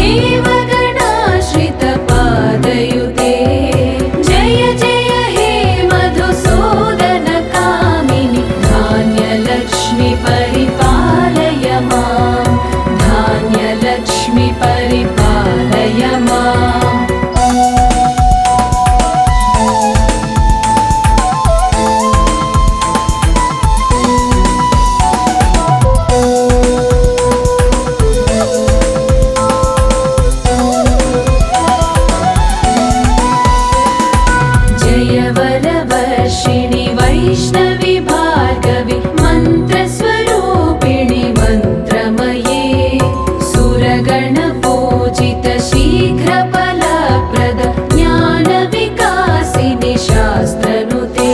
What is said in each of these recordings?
देवगणाश्रितपादयुते जय जय हे मधुसूदनकामिनि धान्यलक्ष्मि परिपालय मां धान्यलक्ष्मि परिपालय माम् वरवर्षिणि वैष्णवि भार्गवि मन्त्रस्वरूपिणि मन्त्रमये सुरगणपूजित शीघ्रफलप्रद ज्ञानविकासिनि शास्त्रनुते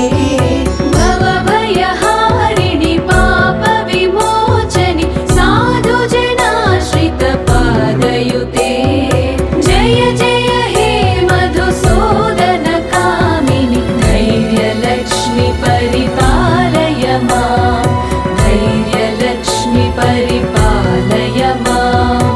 भवभयहारिणि पापविमोचनि साधुजनाश्रितपादयुते जय जय हे मधुसूदनकामिनि धैर्यलक्ष्मि परिपालय मां धैर्यलक्ष्मि परिपालय माम्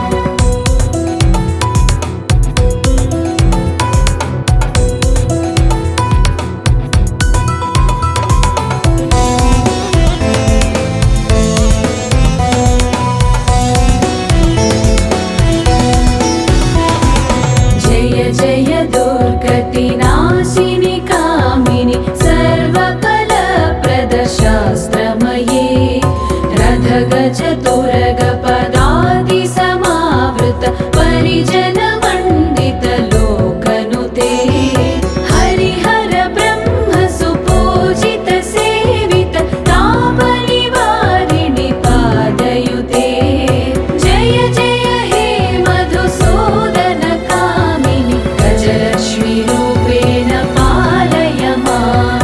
जय जय दुर्गतिनाशिनि कामिनि सर्वफलप्रद शास्त्रमये रथगज तुरगपदाति समावृत परिजनमण्डित लोकनुते हरिहर ब्रह्म सुपूजित सेवित तापनिवारिणि पादयुते जय जय हे मधुसूदनकामिनि गजलक्ष्मीरूपेण पालय मां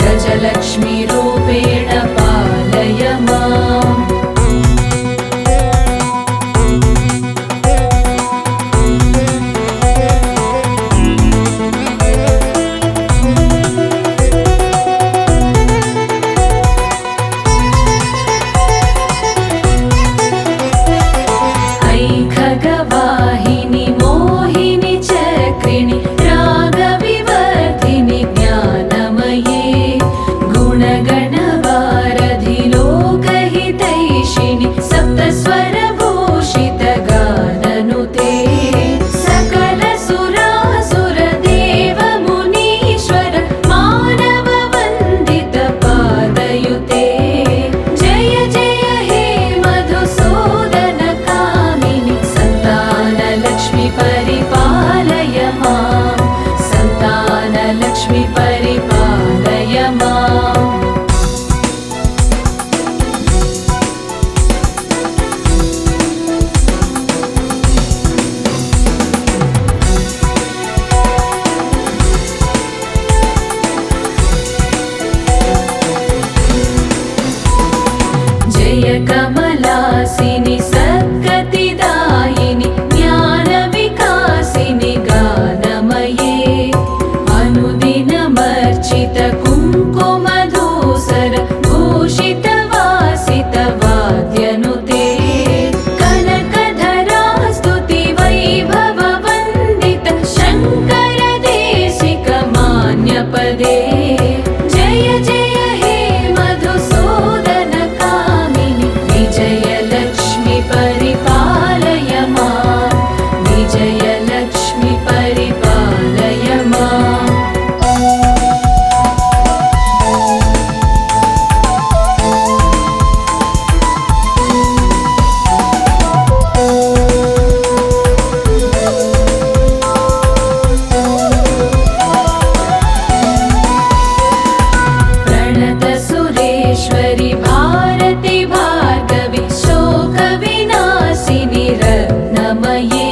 गजलक्ष्मीरूपेण पालय माम् ऐ खगवाहिनि मोहिनि चक्रिणि रागविवर्धिनि ज्ञानमये गुणगणवारधि लोकहितैषिणि सप्तस्वरभूषित गाननुते सकलसुरासुरदेव मुनीश्वर मानववन्दित पादयुते जय जय हे मधुसूदनकामिनि सन्तानलक्ष्मि परिपालय मां सन्तानलक्ष्मि परिपालय माम् जय कमलासिनि सद्गतिदायिनि ज्ञानविकासिनि गानमये अनुदिनमर्चित कुङ्कुमधूसर भूषित वासित वाद्यनुते कनकधरा स्तुति वैभववन्दित शङ्कर देशिक मान्यपदे जय जय हे मधुसूदनकामिनि विजयलक्ष्मि परिपालय मां विजयलक्ष्मि परिपालय माम् प्रणत सुरेश्वरि भारति भार्गवि शोकविनाशिनि रत्नमये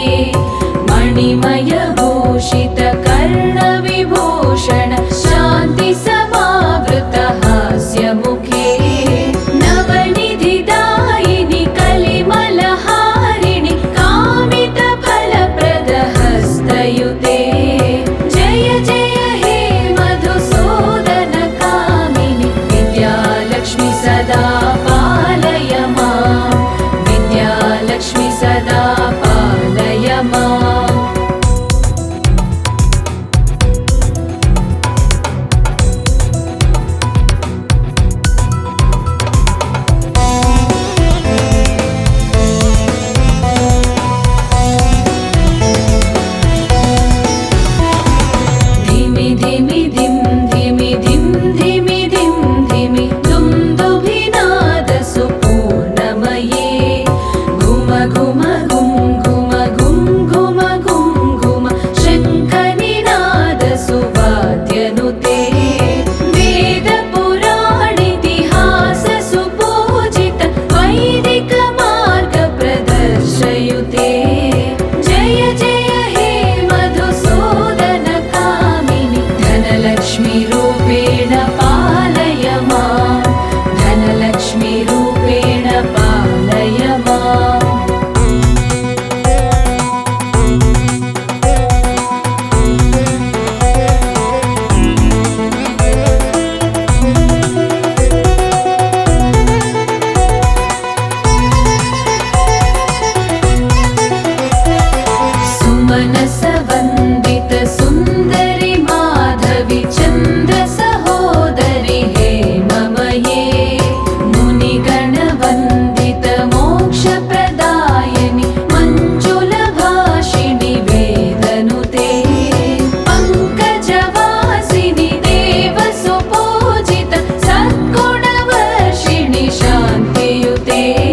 हे